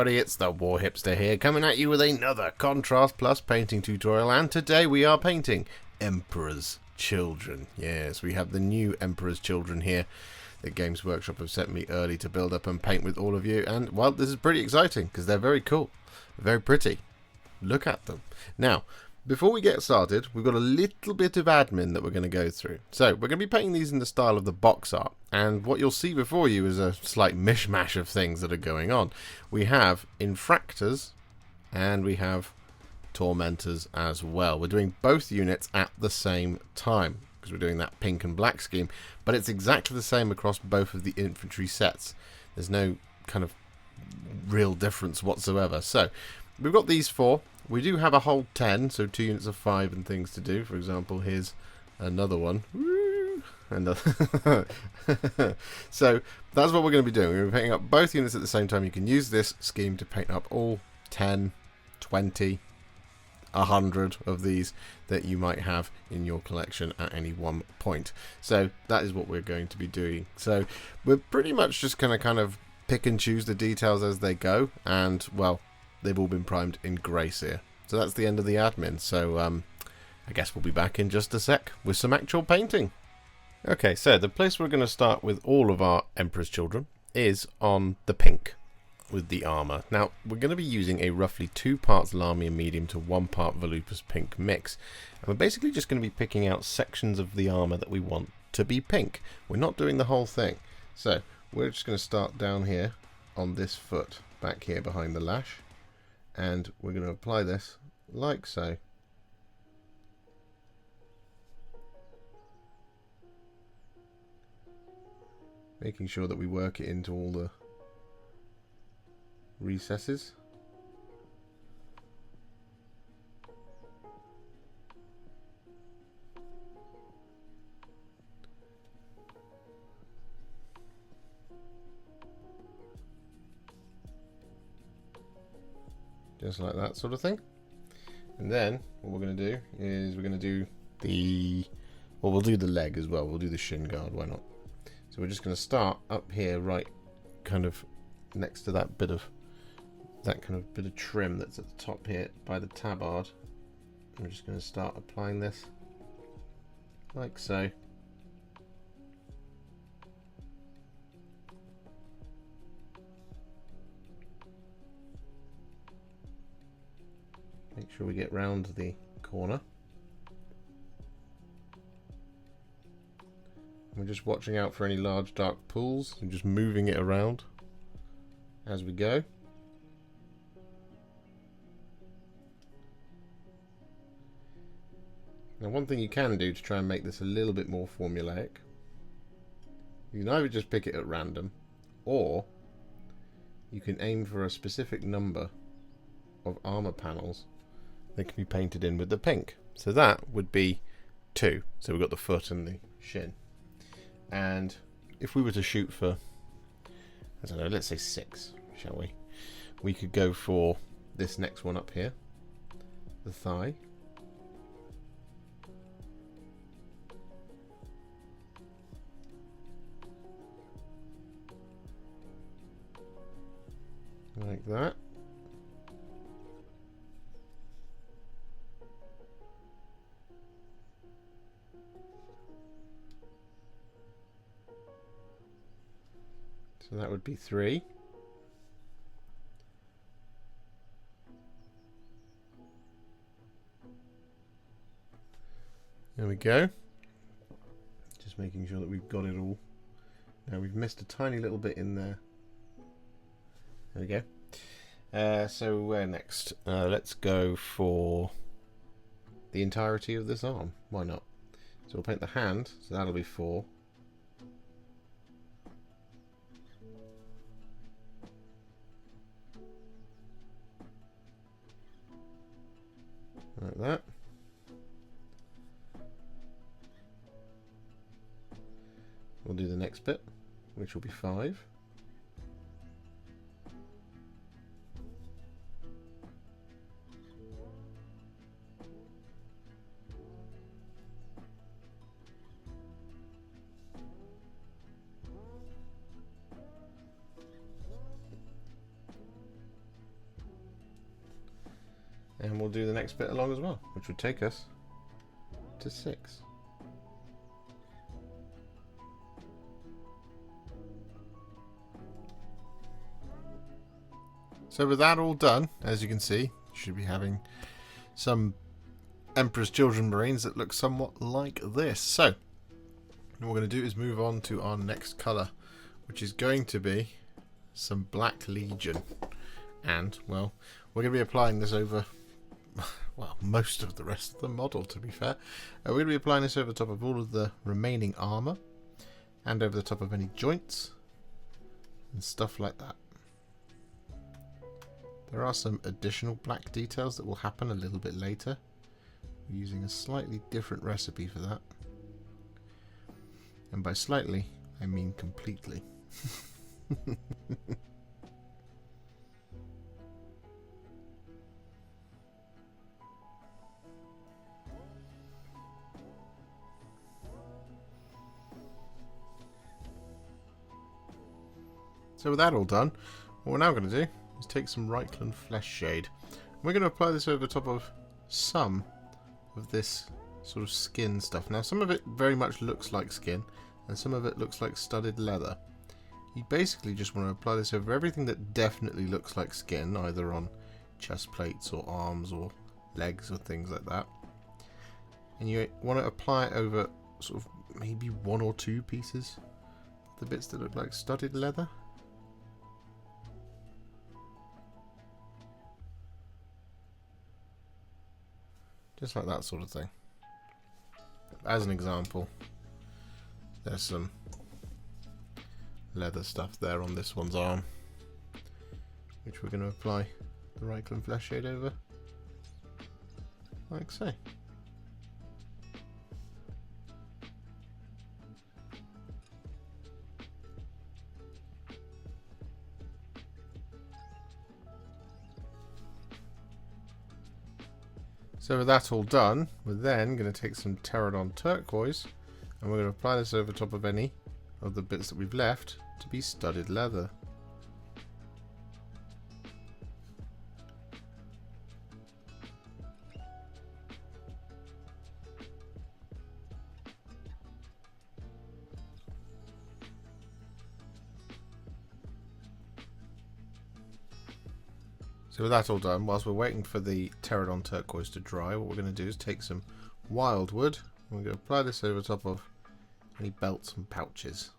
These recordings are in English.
everybody, it's the Warhipster here, coming at you with another Contrast Plus painting tutorial, and today we are painting Emperor's Children. Yes, we have the new Emperor's Children here that Games Workshop have sent me early to build up and paint with all of you, and, well, this is pretty exciting, because they're very cool, very pretty. Look at them. Now, before we get started, we've got a little bit of admin that we're going to go through. So, we're going to be painting these in the style of the box art, and what you'll see before you is a slight mishmash of things that are going on. We have Infractors, and we have Tormentors as well. We're doing both units at the same time, because we're doing that pink and black scheme, but it's exactly the same across both of the infantry sets. There's no kind of real difference whatsoever. So, we've got these four. We do have a whole 10, so 2 units of 5 and things to do. For example, here's another one. Woo! Another. So that's what we're going to be doing. We're painting up both units at the same time. You can use this scheme to paint up all 10, 20, 100 of these that you might have in your collection at any one point. So that is what we're going to be doing. So we're pretty much just going to kind of pick and choose the details as they go. And, well, they've all been primed in grey Seer. So that's the end of the admin. So I guess we'll be back in just a sec with some actual painting. Okay, so the place we're going to start with all of our Emperor's Children is on the pink with the armour. Now, we're going to be using a roughly 2 parts Lahmian Medium to 1 part Volupus Pink mix. And we're basically just going to be picking out sections of the armour that we want to be pink. We're not doing the whole thing. So we're just going to start down here on this foot, back here behind the lash. And we're going to apply this like so. Making sure that we work it into all the recesses. Just like that sort of thing. And then what we're going to do is we're going to do the, well, we'll do the leg as well. We'll do the shin guard, why not? So we're just going to start up here, right kind of next to that bit of trim that's at the top here by the tabard. We're just going to start applying this like so. Make sure we get round the corner. We're just watching out for any large dark pools and just moving it around as we go. Now, one thing you can do to try and make this a little bit more formulaic, you can either just pick it at random, or you can aim for a specific number of armor panels that can be painted in with the pink. So that would be 2. So we've got the foot and the shin. And if we were to shoot for, I don't know, let's say 6, shall we? We could go for this next one up here, the thigh. Like that. So that would be 3. There we go. Just making sure that we've got it all. Now we've missed a tiny little bit in there. There we go. So where next? Let's go for the entirety of this arm. Why not? So we'll paint the hand. So that'll be 4. Like that. We'll do the next bit, which will be 5. And we'll do the next bit along as well, which would take us to 6. So with that all done, as you can see, you should be having some Emperor's Children Marines that look somewhat like this. So what we're going to do is move on to our next colour, which is going to be some Black Legion. And, well, we're going to be applying this over, well, most of the rest of the model, to be fair. We're going to be applying this over the top of all of the remaining armour, and over the top of any joints, and stuff like that. There are some additional black details that will happen a little bit later. We're using a slightly different recipe for that. And by slightly, I mean completely. So with that all done, what we're now going to do is take some Reikland Fleshshade. We're going to apply this over the top of some of this sort of skin stuff. Now some of it very much looks like skin, and some of it looks like studded leather. You basically just want to apply this over everything that definitely looks like skin, either on chest plates or arms or legs or things like that. And you want to apply it over sort of maybe 1 or 2 pieces, the bits that look like studded leather. Just like that sort of thing. As an example, there's some leather stuff there on this one's arm, which we're going to apply the Reikland Fleshshade over, like so. So with that all done, we're then going to take some Terradon Turquoise, and we're going to apply this over top of any of the bits that we've left to be studded leather. So with that all done, whilst we're waiting for the Terradon Turquoise to dry, what we're going to do is take some Wyldwood, and we're going to apply this over top of any belts and pouches.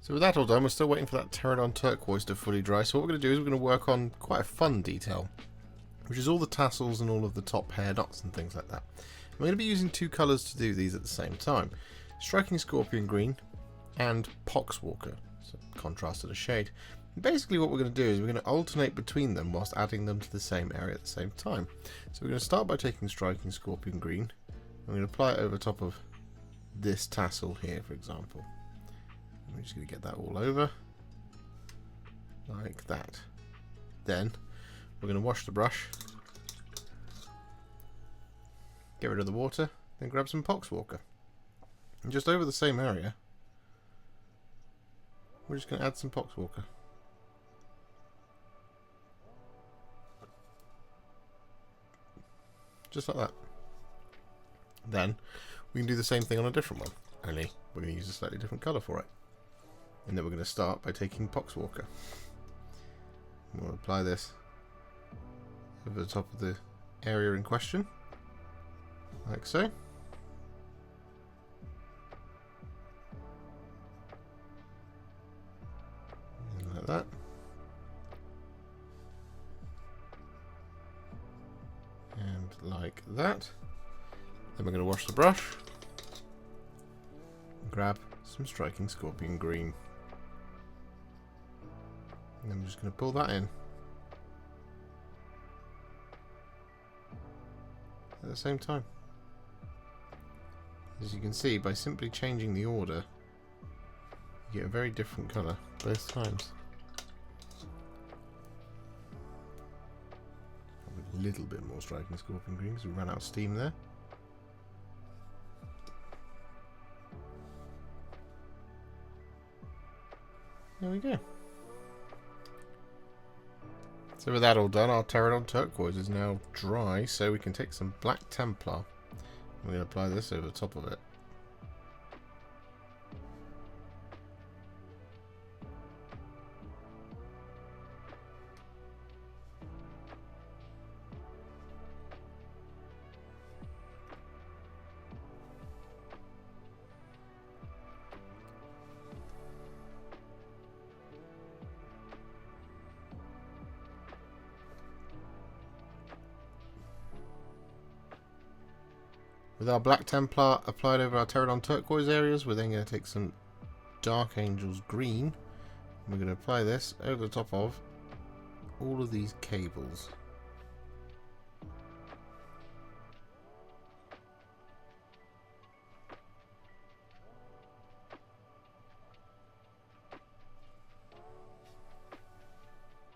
So with that all done, we're still waiting for that Terradon Turquoise to fully dry. So what we're going to do is we're going to work on quite a fun detail, which is all the tassels and all of the top hair dots and things like that. And we're going to be using 2 colours to do these at the same time. Striking Scorpion Green and Poxwalker, so contrast to the shade. And basically what we're going to do is we're going to alternate between them whilst adding them to the same area at the same time. So we're going to start by taking Striking Scorpion Green. I'm going to apply it over top of this tassel here, for example. I'm just going to get that all over, like that. Then we're going to wash the brush, get rid of the water, then grab some Poxwalker. And just over the same area, we're just going to add some Poxwalker. Just like that. Then we can do the same thing on a different one, only we're going to use a slightly different colour for it. And then we're going to start by taking Poxwalker. We'll apply this over the top of the area in question, like so. And like that. And like that. Then we're going to wash the brush and grab some Striking Scorpion Green. And then I'm just going to pull that in at the same time. As you can see, by simply changing the order, you get a very different colour both times. little bit more striking Scorpion Green because we ran out of steam there. There we go. So with that all done, our Terradon Turquoise is now dry, so we can take some Black Templar. We're going to apply this over the top of it. With our Black Templar applied over our Terradon Turquoise areas, we're then going to take some Dark Angel's Green. And we're going to apply this over the top of all of these cables.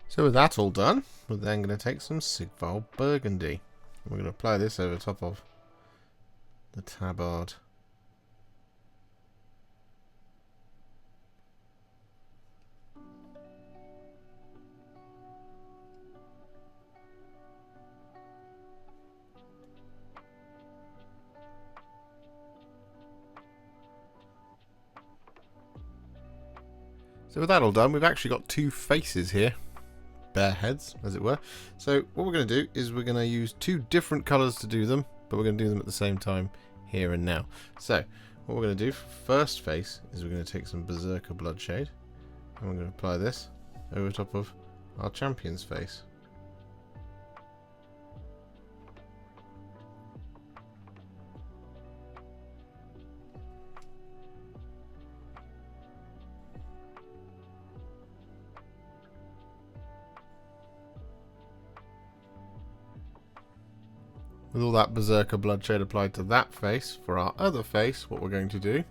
So with that all done, we're then going to take some Sigvald Burgundy. And we're going to apply this over the top of the tabard. So with that all done, we've actually got two faces here. Bare heads, as it were. So what we're going to do is we're going to use two different colours to do them, but we're going to do them at the same time here and now. So what we're going to do for first face is we're going to take some Berserker Bloodshade and we're going to apply this over top of our champion's face. With all that Berserker Bloodshade applied to that face, for our other face, what we're going to do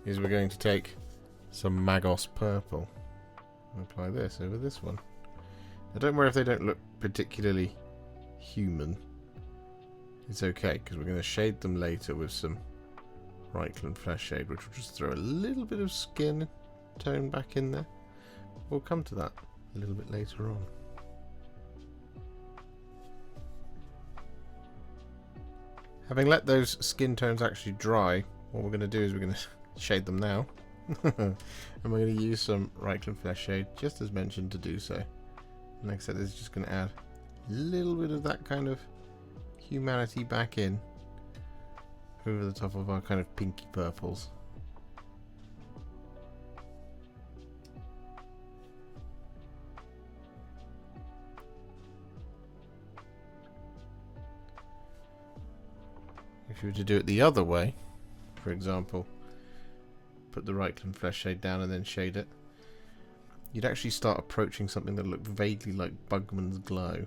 is we're going to take some Magos Purple and apply this over this one. Now don't worry if they don't look particularly human. It's okay, because we're going to shade them later with some Reikland Fleshshade, which will just throw a little bit of skin tone back in there. We'll come to that a little bit later on. Having let those skin tones actually dry, what we're going to do is we're going to shade them now. And we're going to use some Reikland Fleshshade, just as mentioned, to do so. And like I said, this is just going to add a little bit of that kind of humanity back in over the top of our kind of pinky purples. If you were to do it the other way, for example, put the Reikland Fleshshade down and then shade it, you'd actually start approaching something that looked vaguely like Bugman's Glow.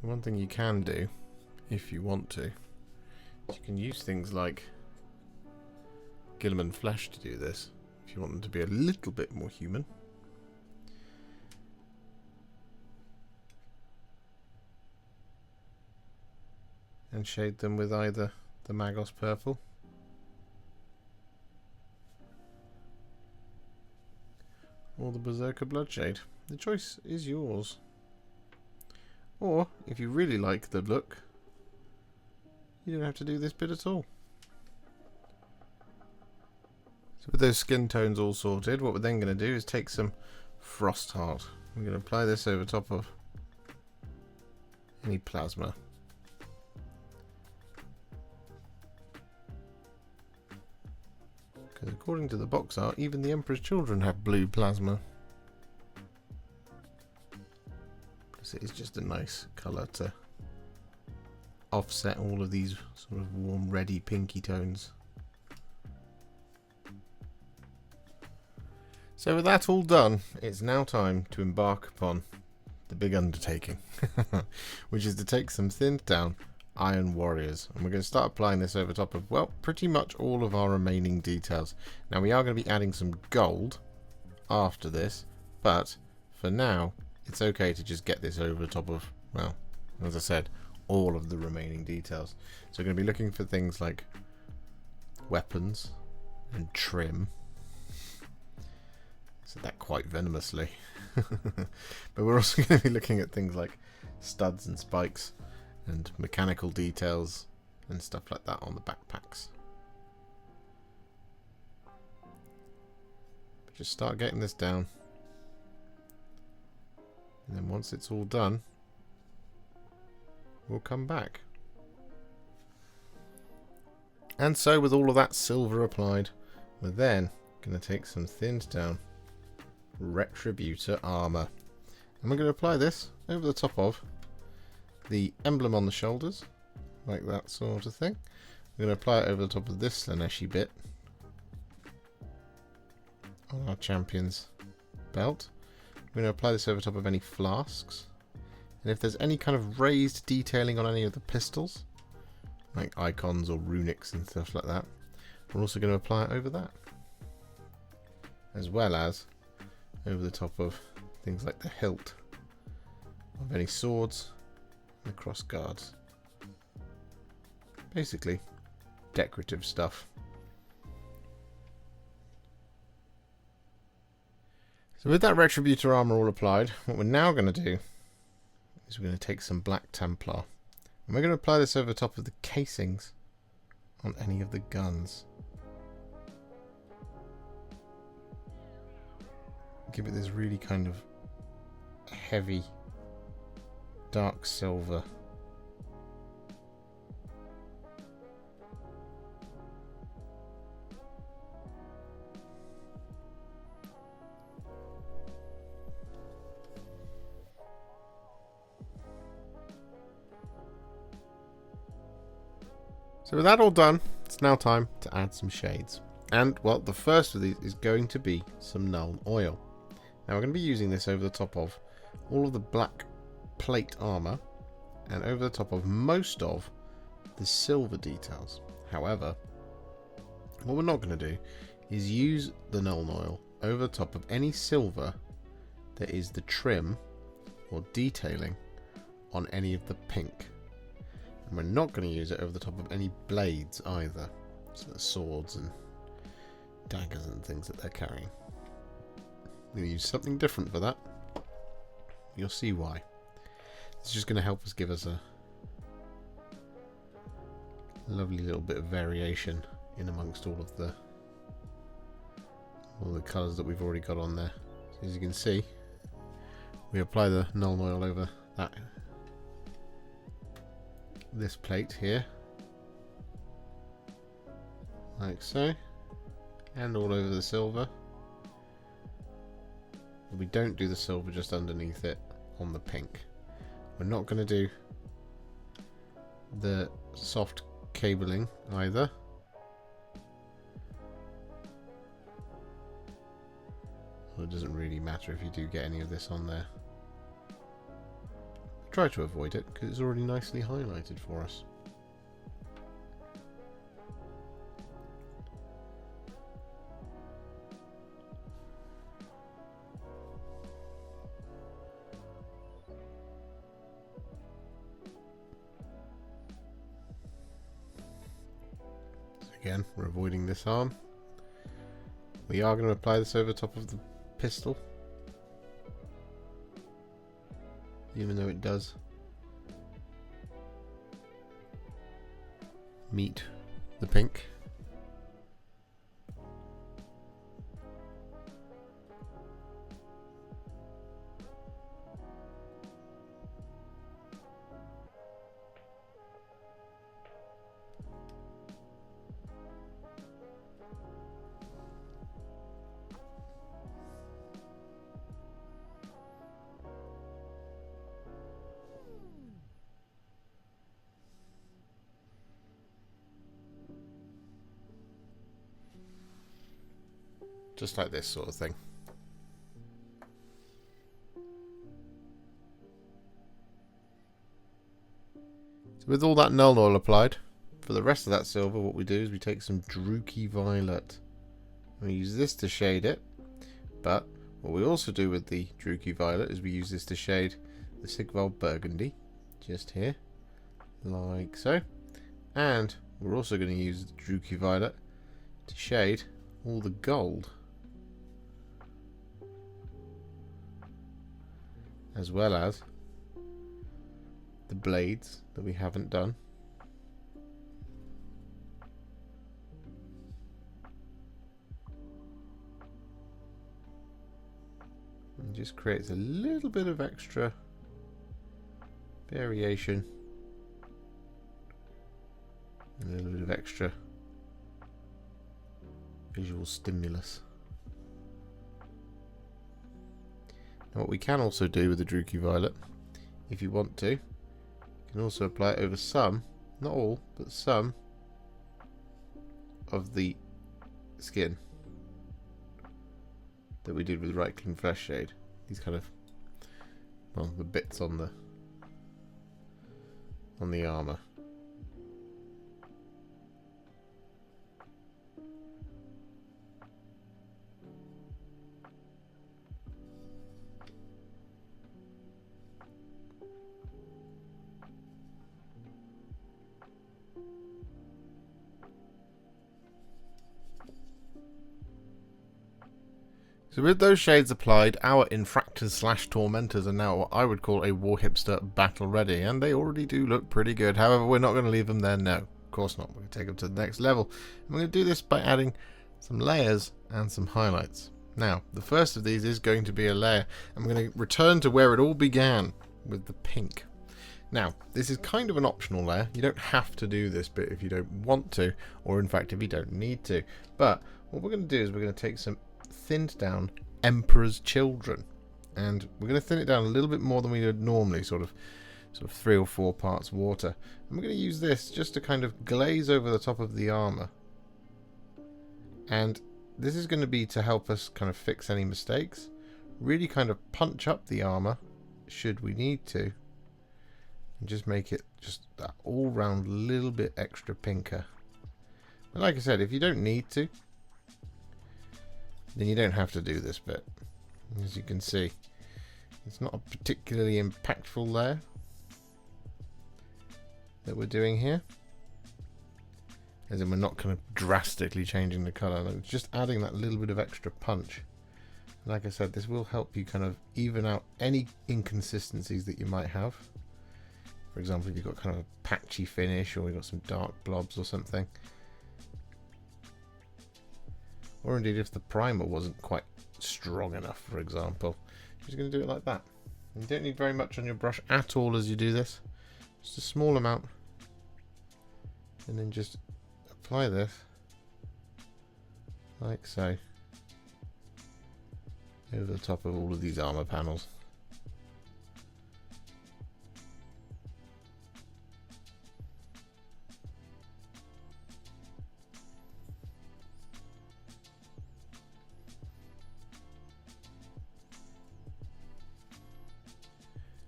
But one thing you can do, if you want to, is you can use things like Guilliman Flesh to do this, if you want them to be a little bit more human. And shade them with either the Magos Purple or the Berserker Bloodshade. The choice is yours. Or, if you really like the look, you don't have to do this bit at all. So with those skin tones all sorted, what we're then going to do is take some Frostheart. We're going to apply this over top of any plasma. Because according to the box art, even the Emperor's children have blue plasma. Plus it is just a nice colour to offset all of these sort of warm reddy pinky tones. So with that all done, it's now time to embark upon the big undertaking, which is to take some thinned down Iron Warriors, and we're going to start applying this over top of, well, pretty much all of our remaining details. Now we are going to be adding some gold after this, but for now it's okay to just get this over the top of, well, as I said, all of the remaining details. So we're going to be looking for things like weapons and trim. I said that quite venomously. But we're also going to be looking at things like studs and spikes and mechanical details and stuff like that on the backpacks. But just start getting this down, and then once it's all done, we'll come back. And so with all of that silver applied, we're then going to take some thinned down Retributor Armour, and we're going to apply this over the top of the emblem on the shoulders, like that sort of thing. We're going to apply it over the top of this Slaaneshi bit on our Champions belt. We're going to apply this over top of any flasks, and if there's any kind of raised detailing on any of the pistols, like icons or runics and stuff like that, we're also going to apply it over that, as well as over the top of things like the hilt of any swords and the cross guards. Basically, decorative stuff. So with that Retributor Armour all applied, what we're now going to do is we're going to take some Black Templar, and we're going to apply this over the top of the casings on any of the guns. Give it this really kind of heavy dark silver. So with that all done, it's now time to add some shades. And, well, the first of these is going to be some Nuln Oil. Now we're going to be using this over the top of all of the black plate armour and over the top of most of the silver details. However, what we're not going to do is use the Nuln Oil over the top of any silver that is the trim or detailing on any of the pink. And we're not going to use it over the top of any blades either, so the swords and daggers and things that they're carrying. I'm going to use something different for that. You'll see why. It's just going to help us give us a lovely little bit of variation in amongst all the colours that we've already got on there. So as you can see, we apply the Nuln Oil over this plate here, like so, and all over the silver. But we don't do the silver just underneath it on the pink. We're not going to do the soft cabling either. Well, it doesn't really matter if you do get any of this on there. Try to avoid it because it's already nicely highlighted for us. Again, we're avoiding this arm. We are going to apply this over top of the pistol, even though it does meet the pink. Just like this sort of thing. So with all that Nuln Oil applied, for the rest of that silver, what we do is we take some Druchii Violet. We use this to shade it, but What we also do with the Druchii Violet is we use this to shade the Sigvald Burgundy, just here, like so. And we're also going to use the Druchii Violet to shade all the gold, as well as the blades that we haven't done. And just creates a little bit of extra variation, a little bit of extra visual stimulus. Now what we can also do with the Druchii Violet, if you want to, you can also apply it over some, not all, but some of the skin that we did with Reikland Fleshshade. These kind of, well, the bits on the armour. So with those shades applied, our Infractors / Tormentors are now what I would call a Warhipster battle ready, and they already do look pretty good. However, we're not going to leave them there, no. Of course not. We're going to take them to the next level. And we're going to do this by adding some layers and some highlights. Now, the first of these is going to be a layer. I'm going to return to where it all began, with the pink. Now, this is kind of an optional layer. You don't have to do this bit if you don't want to, or in fact if you don't need to. But what we're going to do is we're going to take some thinned down Emperor's Children, and we're going to thin it down a little bit more than we would normally, sort of 3 or 4 parts water, and we're going to use this just to kind of glaze over the top of the armor. And this is going to be to help us kind of fix any mistakes, really kind of punch up the armor should we need to, and just make it just that all round little bit extra pinker. But like I said, if you don't need to, then you don't have to do this bit. As you can see, it's not a particularly impactful layer that we're doing here, as in we're not kind of drastically changing the colour, it's just adding that little bit of extra punch. Like I said, this will help you kind of even out any inconsistencies that you might have. For example, if you've got kind of a patchy finish, or you've got some dark blobs or something. Or indeed if the primer wasn't quite strong enough, for example. You're just going to do it like that. You don't need very much on your brush at all as you do this. Just a small amount. And then just apply this like so over the top of all of these armor panels.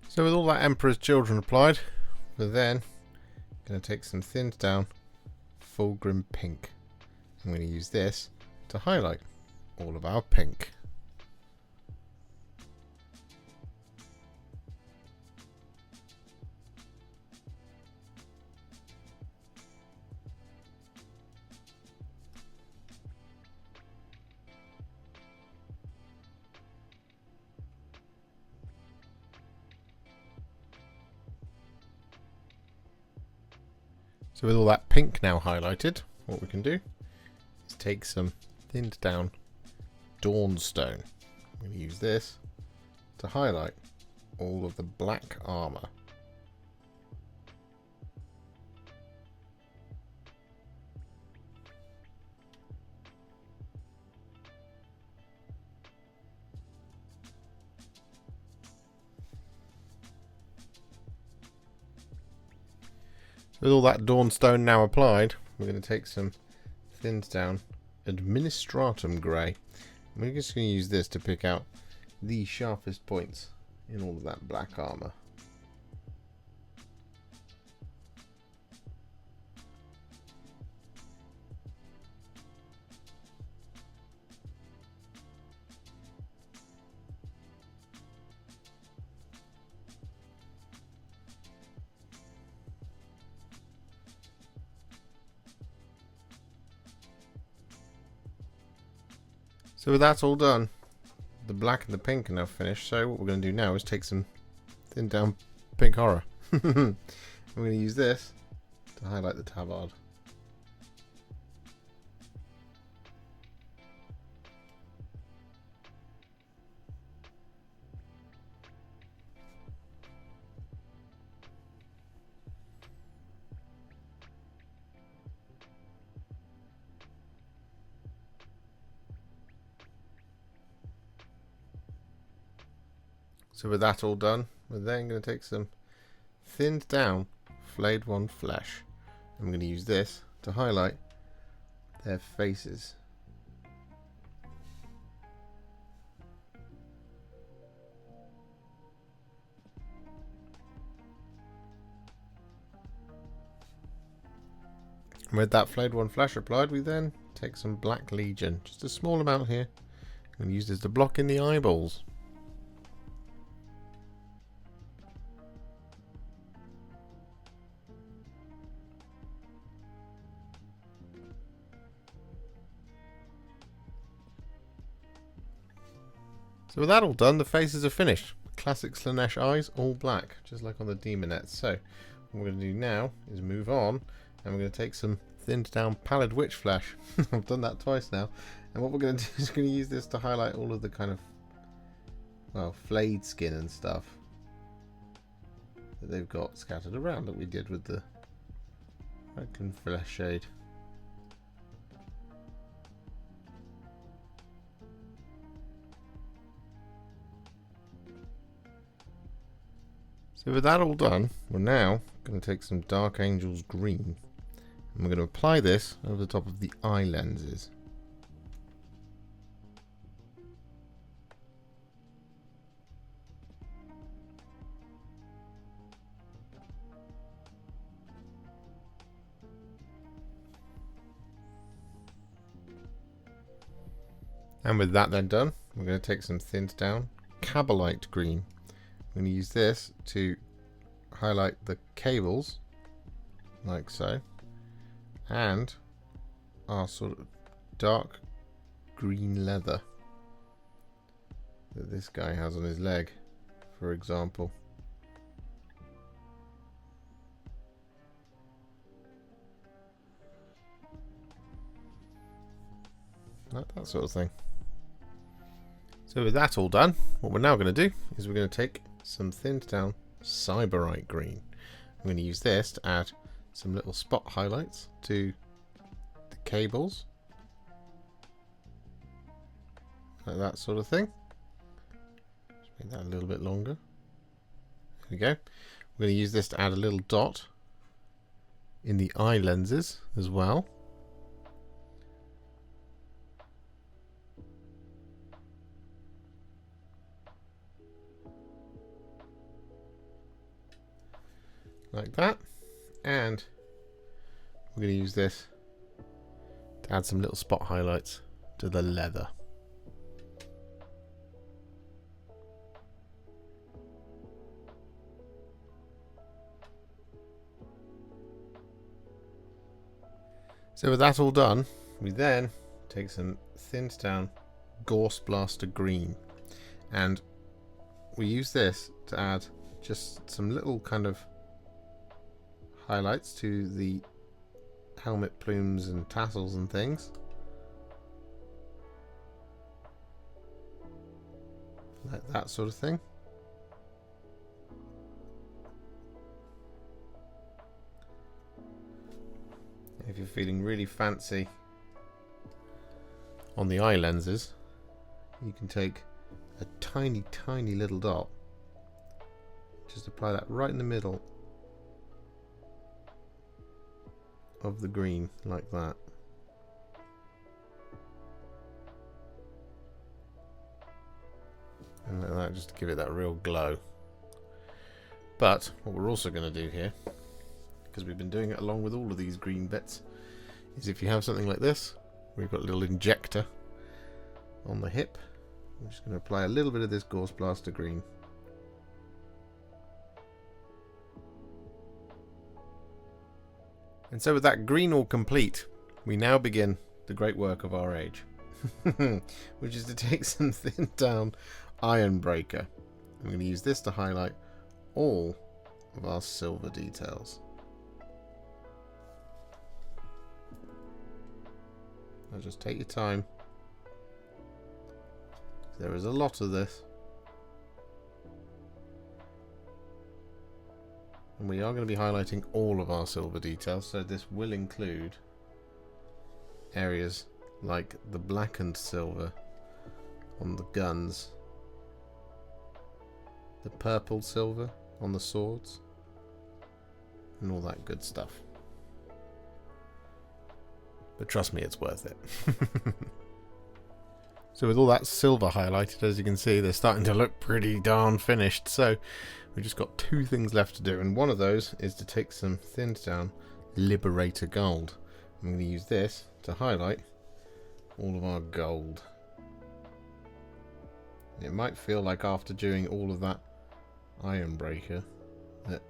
So with all that Emperor's Children applied, we're then going to take some thinned down Fulgrim Pink. I'm going to use this to highlight all of our pink. So with all that pink now highlighted, what we can do is take some thinned down Dawnstone. I'm going to use this to highlight all of the black armor. With all that Dawnstone now applied, we're going to take some thinned down Administratum Grey. We're just going to use this to pick out the sharpest points in all of that black armor. So with that all done, the black and the pink are now finished. So what we're going to do now is take some thinned down pink horror. We're going to use this to highlight the tabard. So with that all done, we're then going to take some thinned down Flayed One Flesh. I'm going to use this to highlight their faces. And with that Flayed One Flesh applied, we then take some Black Legion, just a small amount here. I'm going to use this to block in the eyeballs. So with that all done, the faces are finished. Classic Slaanesh eyes, all black, just like on the Demonettes. So what we're going to do now is move on, and we're going to take some thinned down Pallid Witch Flesh. I've done that twice now. And what we're going to do is going to use this to highlight all of the kind of, well, flayed skin and stuff that they've got scattered around that we did with the Reikland Fleshshade. So with that all done, we're now going to take some Dark Angel's Green, and we're going to apply this over the top of the eye lenses. And with that then done, we're going to take some thinned down Kabalite Green. I'm going to use this to highlight the cables, like so, and our sort of dark green leather that this guy has on his leg, for example. Like that sort of thing. So with that all done, what we're now going to do is we're going to take some thinned down Sybarite Green. I'm going to use this to add some little spot highlights to the cables, like that sort of thing. Just make that a little bit longer. There we go. We're going to use this to add a little dot in the eye lenses as well. Like that, and we're going to use this to add some little spot highlights to the leather. So with that all done, we then take some thinned down Gauss Blaster Green, and we use this to add just some little kind of highlights to the helmet plumes and tassels and things, like that sort of thing. If you're feeling really fancy on the eye lenses, you can take a tiny little dot, just apply that right in the middle of the green, like that. And like that, just to give it that real glow. But what we're also going to do here, because we've been doing it along with all of these green bits, is if you have something like this, we've got a little injector on the hip. I'm just going to apply a little bit of this Gauss Blaster Green. And so with that green all complete, we now begin the great work of our age. which is to take some thin down Ironbreaker. I'm going to use this to highlight all of our silver details. Now just take your time. There is a lot of this. And we are going to be highlighting all of our silver details, so this will include areas like the blackened silver on the guns, the purple silver on the swords, and all that good stuff. But trust me, it's worth it. So with all that silver highlighted, as you can see, they're starting to look pretty darn finished. So we've just got two things left to do, and one of those is to take some thinned down Liberator Gold. I'm going to use this to highlight all of our gold. It might feel like after doing all of that Ironbreaker that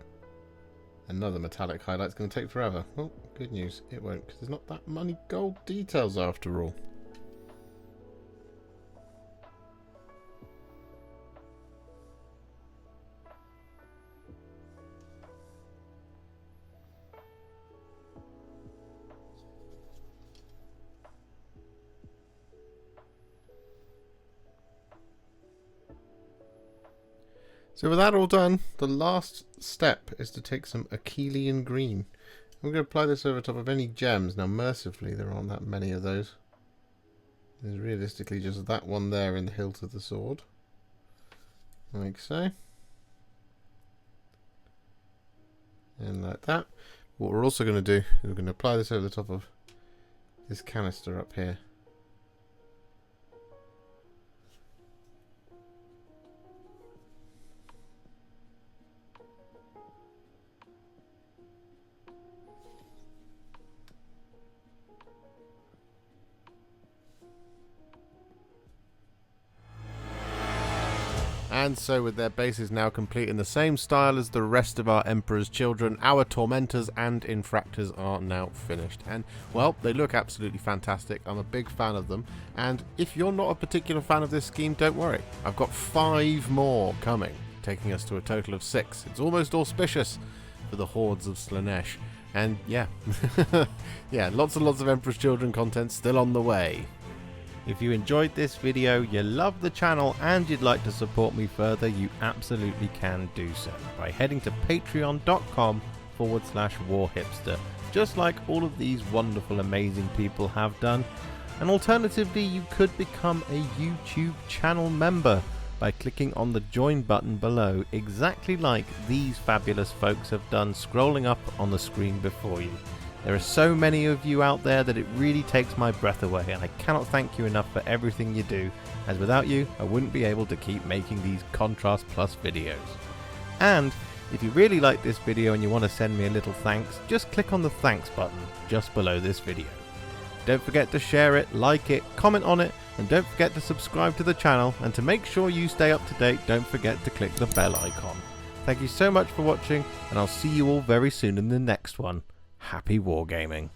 another metallic highlight's going to take forever. Well, good news, it won't, because there's not that many gold details after all. So with that all done, the last step is to take some Akhelian Green. I'm going to apply this over top of any gems. Now mercifully there aren't that many of those. There's realistically just that one there in the hilt of the sword. Like so. And like that. What we're also going to do is we're going to apply this over the top of this canister up here. And so with their bases now complete in the same style as the rest of our Emperor's Children, our Tormentors and Infractors are now finished. And, well, they look absolutely fantastic. I'm a big fan of them. And if you're not a particular fan of this scheme, don't worry. I've got 5 more coming, taking us to a total of 6. It's almost auspicious for the hordes of Slaanesh. And, yeah, yeah, lots and lots of Emperor's Children content still on the way. If you enjoyed this video, you love the channel and you'd like to support me further, you absolutely can do so by heading to patreon.com/warhipster, just like all of these wonderful, amazing people have done. And alternatively, you could become a YouTube channel member by clicking on the join button below, exactly like these fabulous folks have done scrolling up on the screen before you. There are so many of you out there that it really takes my breath away, and I cannot thank you enough for everything you do, as without you I wouldn't be able to keep making these Contrast Plus videos. And if you really like this video and you want to send me a little thanks, just click on the thanks button just below this video. Don't forget to share it, like it, comment on it, and don't forget to subscribe to the channel, and to make sure you stay up to date, don't forget to click the bell icon. Thank you so much for watching, and I'll see you all very soon in the next one. Happy wargaming.